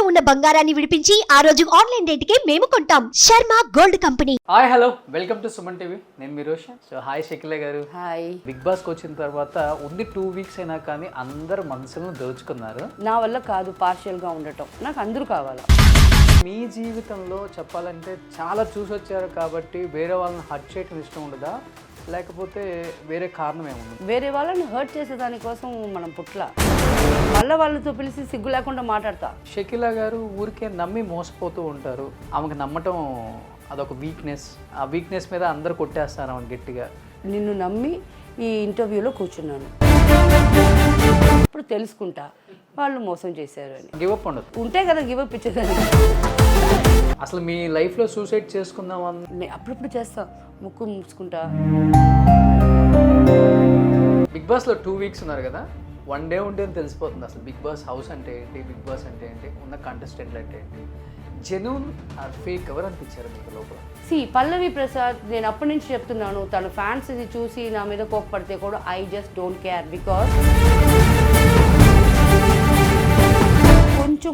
ఇంట్లో ఉన్న బంగారాన్ని విడిపించి ఆ రోజు ఆన్లైన్ రేటుకే మేము కొంటాం. Sharma gold company. Hi hello welcome to Suman TV. నేను మీ రోషన్. సో హాయ్ షకిల గారు. హాయ్. బిగ్ బాస్కి వచ్చిన తర్వాత ఉంది 2 వీక్స్ అయినా కానీ అందరు మనసులను దోచుకున్నారు. నా వల్ల కాదు పార్షియల్గా ఉండటం, నాకు అందరూ కావాలా. మీ జీవితంలో చెప్పాలంటే చాలా చూసి వచ్చారు కాబట్టి వేరే వాళ్ళని హర్ట్ చేయడం ఇష్టం ఉండదా, లేకపోతే వేరే కారణం ఏముంది? వేరే వాళ్ళని హర్ట్ చేసే దానికోసం మనం పుట్ల మళ్ళీ వాళ్ళతో పిలిచి సిగ్గు లేకుండా మాట్లాడతా. షకిల గారు ఊరికే నమ్మి మోసపోతూ ఉంటారు. ఆమెకు నమ్మటం అదొక వీక్నెస్. ఆ వీక్నెస్ మీద అందరు కొట్టేస్తారు ఆమె గట్టిగా. నిన్ను నమ్మి ఈ ఇంటర్వ్యూలో కూర్చున్నాను, ఇప్పుడు తెలుసుకుంటా వాళ్ళు మోసం చేశారు అని. గివప్ ఉండదు ఉంటే కదా గివప్ ఇచ్చేదాన్ని. అసలు మీ లైఫ్లో సూసైడ్ చేసుకుందామని నేను అప్పుడప్పుడు చేస్తా, ముక్కు మూసుకుంటా. బిగ్ బాస్లో 2 వీక్స్ ఉన్నారు కదా, 1 డే ఉంటే తెలిసిపోతుంది అసలు బిగ్ బాస్ హౌస్ అంటే ఏంటి, బిగ్ బాస్ అంటే ఏంటి, ఉన్న కంటెస్టెంట్లు అంటే ఏంటి. జెన్యూన్ ఆర్ ఫేక్ ఎవరు అనిపించారు మీకు లోపల? పల్లవి ప్రసాద్, నేను అప్పటి నుంచి చెప్తున్నాను, తన ఫ్యాన్స్ ఇది చూసి నా మీద కోప్పడితే కూడా I just don't care. Because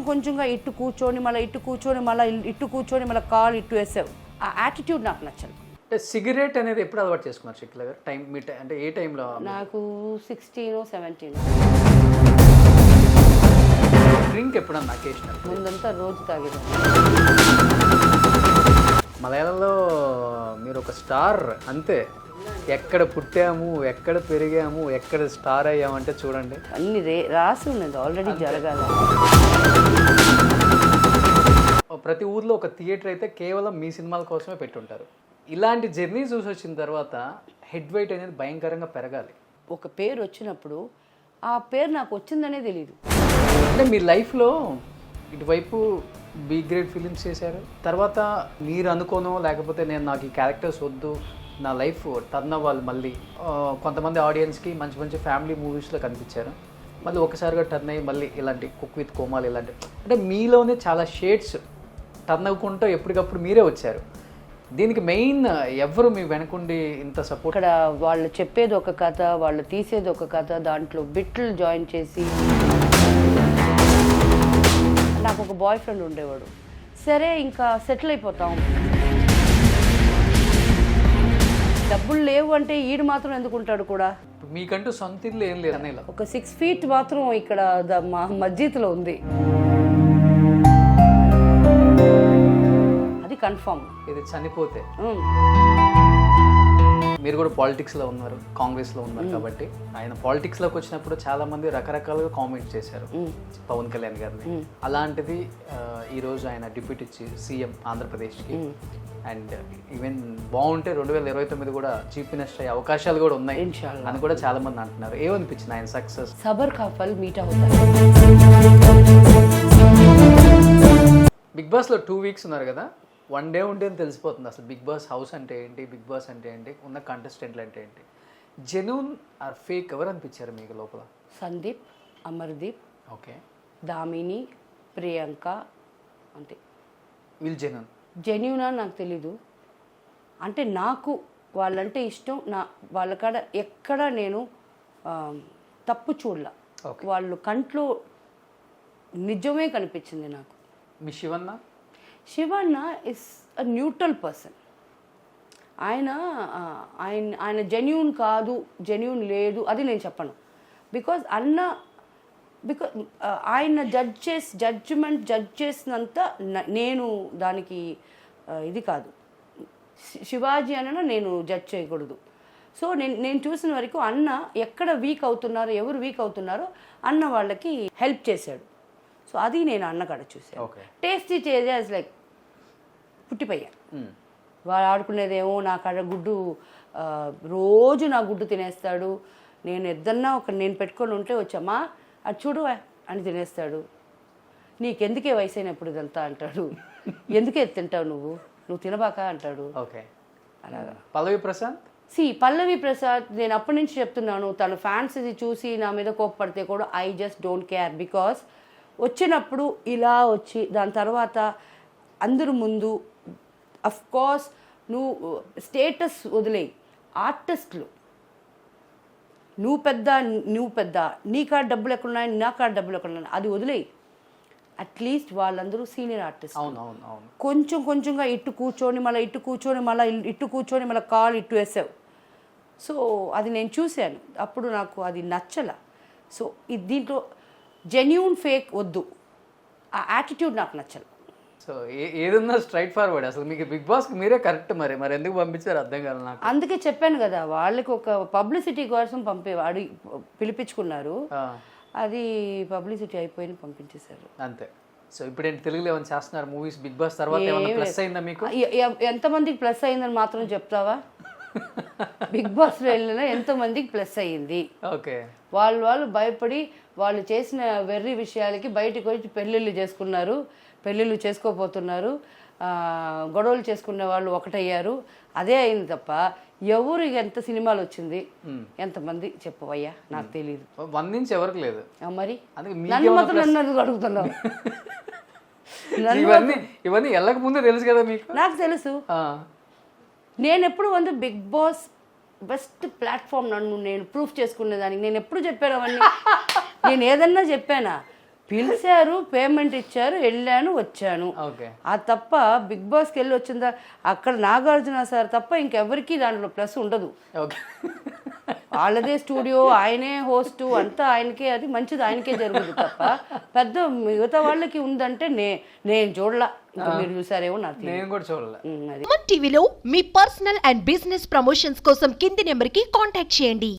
కొంచెంగా ఇట్టు కూర్చొని మళ్ళీ ఇట్టు కూర్చొని మళ్ళీ ఇట్టు కూర్చొని మళ్ళీ కాల్ ఇట్టు వేసావు. ఆ యాటిట్యూడ్ నాకు నచ్చదు. అంటే సిగరెట్ అనేది ఎప్పుడు అలవాటు చేసుకున్నారు షకిల గారు? టైం మీ అంటే ఏ టైంలో? నాకు 16 17. డ్రింక్ ఎప్పుడన్నా అకేషన్? ముందంతా రోజు తాగేది. మలయాళంలో మీరు ఒక స్టార్ అంతే. ఎక్కడ పుట్టాము, ఎక్కడ పెరిగాము, ఎక్కడ స్టార్ అయ్యామంటే చూడండి అన్ని రాసి ఉన్నది ఆల్రెడీ జరగాలి. ప్రతి ఊర్లో ఒక థియేటర్ అయితే కేవలం మీ సినిమాల కోసమే పెట్టుంటారు. ఇలాంటి జర్నీ చూసి వచ్చిన తర్వాత హెడ్ వెయిట్ అనేది భయంకరంగా పెరగాలి. ఒక పేరు వచ్చినప్పుడు ఆ పేరు నాకు వచ్చిందనే తెలియదు. అంటే మీ లైఫ్లో ఇటువైపు బి గ్రేడ్ ఫిలిమ్స్ చేశారు, తర్వాత మీరు అనుకోనో లేకపోతే నేను నాకు ఈ క్యారెక్టర్స్ వద్దు, నా లైఫ్ టర్న్ అవ్వాలి, మళ్ళీ కొంతమంది ఆడియన్స్కి మంచి మంచి ఫ్యామిలీ మూవీస్లో కనిపించారు, మళ్ళీ ఒకసారిగా టర్న్ అయ్యి మళ్ళీ ఇలాంటి కుక్ విత్ కోమాలు ఇలాంటి, అంటే మీలోనే చాలా షేడ్స్ టర్న్ అవ్వకుండా ఎప్పటికప్పుడు మీరే వచ్చారు. దీనికి మెయిన్ ఎవరు మీ వెనకుండి ఇంత సపోర్ట్? ఇక్కడ వాళ్ళు చెప్పేది ఒక కథ, వాళ్ళు తీసేది ఒక కథ, దాంట్లో బిట్లు జాయిన్ చేసి. నాకు ఒక బాయ్ ఫ్రెండ్ ఉండేవాడు, సరే ఇంకా సెటిల్ అయిపోతాం, డబ్బులు లేవు అంటే ఈడు మాత్రం ఎందుకుంటాడు కూడా. మీకంటూ సొంత ఇల్లు ఏం లేదు అనేలా ఒక 6 feet మాత్రం ఇక్కడ మా మస్జిద్లో ఉంది, అది కన్ఫర్మ్. ఇది చనిపోతే మీరు కూడా పాలిటిక్స్లో ఉన్నారు, కాంగ్రెస్లో ఉన్నారు కాబట్టి ఆయన పాలిటిక్స్లోకి వచ్చినప్పుడు చాలా మంది రకరకాలుగా కామెంట్ చేశారు పవన్ కళ్యాణ్ గారిని. అలాంటిది ఈరోజు ఆయన డిప్యూటీ సీఎం ఆంధ్రప్రదేశ్కి, అండ్ ఈవెన్ బాగుంటే 2029 కూడా చీఫ్ మినిస్టర్ అయ్యే అవకాశాలు కూడా ఉన్నాయి అని కూడా చాలా మంది అంటున్నారు. ఏమనిపించింది ఆయన సక్సెస్? సబర్ కా ఫల్ మీఠా అవుతాయి. బిగ్ బాస్లో 2 వీక్స్ ఉన్నారు కదా, 1 డే ఉంటే తెలిసిపోతుంది అసలు బిగ్ బాస్ హౌస్ అంటే ఏంటి, బిగ్ బాస్ అంటే ఏంటి, ఉన్న కంటెస్టెంట్లు అంటే ఏంటి. జెన్యూన్ ఆర్ ఫేక్ ఎవరు అనిపించారు మీకు లోపల? సందీప్, అమర్దీప్, ఓకే, దామిని, ప్రియాంక, అంతే. వీళ్ళు జెన్యూన్ అని నాకు తెలీదు. అంటే నాకు వాళ్ళంటే ఇష్టం, వాళ్ళ కాడ ఎక్కడ నేను తప్పు చూడలా. వాళ్ళు కంట్లో నిజమే కనిపించింది నాకు. మీ Shivanna is a neutral person. ఆయన జెన్యూన్ కాదు, జెన్యూన్ లేదు అది నేను చెప్పను. బికాజ్ ఆయన జడ్జ్ చేసినంత నేను దానికి ఇది కాదు. శివాజీ అన్న నేను జడ్జ్ చేయకూడదు. సో నేను చూసిన వరకు అన్న ఎక్కడ వీక్ అవుతున్నారో, ఎవరు వీక్ అవుతున్నారో అన్న వాళ్ళకి హెల్ప్ చేశాడు. సో అది నేను అన్న కాడ చూసాను. టేస్టీ చేసేది లైక్ పుట్టిపోయా. వాడు ఆడుకునేదేమో నా కాడ గుడ్డు, రోజు నా గుడ్డు తినేస్తాడు. నేను ఏదన్నా నేను పెట్టుకొని ఉంటే వచ్చామా అది చూడు అని తినేస్తాడు. నీకెందుకే వయసు అయినప్పుడు ఇదంతా అంటాడు. ఎందుకే తింటావు నువ్వు తినబాక అంటాడు. ఓకే, అలాగా. పల్లవి ప్రసాద్, నేను అప్పటి నుంచి చెప్తున్నాను, తన ఫ్యాన్స్ ఇది చూసి నా మీద కోప్పడితే కూడా I just don't care. Because వచ్చినప్పుడు ఇలా వచ్చి దాని తర్వాత అందరు ముందు అఫ్ కోర్స్ నువ్వు స్టేటస్ వదిలేయి, ఆర్టిస్టులు నువ్వు పెద్ద నీ కాడ డబ్బులు ఎక్కడున్నాయి, నా కాడ డబ్బులు ఎక్కడున్నాయి అది వదిలేయి. అట్లీస్ట్ వాళ్ళందరూ సీనియర్ ఆర్టిస్ట్. అవును అవును అవును. కొంచెం కొంచెంగా ఇట్టు కూర్చొని మళ్ళీ ఇట్టు కూర్చొని మళ్ళీ కాలు ఇట్టు వేసావు. సో అది నేను చూశాను, అప్పుడు నాకు అది నచ్చల. సో దీంట్లో జెన్యూన్ ఫేక్ వద్దు, ఆ యాటిట్యూడ్ నాకు నచ్చల. సో ఏదన్నా స్ట్రైట్ ఫార్వర్డ్. అసలు మీకు బిగ్ బాస్కి మీరే కరెక్ట్. మరి ఎందుకు పంపించారు అర్థం కాదు నాకు. అందుకే చెప్పాను కదా, వాళ్ళకి ఒక పబ్లిసిటీ కోసం పిలిపించుకున్నారు, అది పబ్లిసిటీ అయిపోయి పంపించేశారు అంతే. సో ఇప్పుడు ఏంటి తెలుగులో ఏమైనా చేస్తున్నారు మూవీస్? బిగ్ బాస్ తర్వాత ఏమైనా ప్లస్ అయిందా మీకు? ఎంతమందికి ప్లస్ అయిందని మాత్రం చెప్తావా? బిగ్ బాస్లో వెళ్ళినా ఎంతమందికి ప్లస్ అయ్యింది. ఓకే, వాళ్ళు భయపడి వాళ్ళు చేసిన వెర్రి విషయాలకి బయటకు వచ్చి పెళ్ళిళ్ళు చేసుకున్నారు, పెళ్ళిళ్ళు చేసుకోపోతున్నారు, గొడవలు చేసుకునే వాళ్ళు ఒకటయ్యారు. అదే అయింది తప్ప ఎవరు ఎంత సినిమాలు వచ్చింది ఎంతమంది చెప్పవయ్యా, నాకు తెలియదు. 1 నుంచి ఎవరికి లేదు. మరి నన్ను మాత్రం నన్ను అడుగుతున్నావు. ఇవన్నీ వెళ్ళక ముందే తెలుసు కదా మీకు? నాకు తెలుసు. నేను ఎప్పుడు బిగ్ బాస్ బెస్ట్ ప్లాట్ఫామ్, నన్ను నేను ప్రూఫ్ చేసుకునేదానికి నేను ఎప్పుడు చెప్పాను అవన్నీ. నేను ఏదన్నా చెప్పానా? పిలిచారు, పేమెంట్ ఇచ్చారు, వెళ్ళాను, వచ్చాను. ఆ తప్ప బిగ్ బాస్కి వెళ్ళి వచ్చిందా అక్కడ నాగార్జున సార్ తప్ప ఇంకెవరికి దాంట్లో ప్లస్ ఉండదు. వాళ్ళదే స్టూడియో, ఆయనే హోస్ట్, అంతా ఆయనకే, అది మంచిది ఆయనకే జరుగుతుంది తప్ప పెద్ద మిగతా వాళ్ళకి ఉందంటే నేను చూడలా. ఇంకా మీరు చూసారేమో నాకు నేను కూడా చూడలే. టీవీలో మీ పర్సనల్ అండ్ బిజినెస్ ప్రమోషన్స్ కోసం కింది నెంబర్కి కాంటాక్ట్ చేయండి.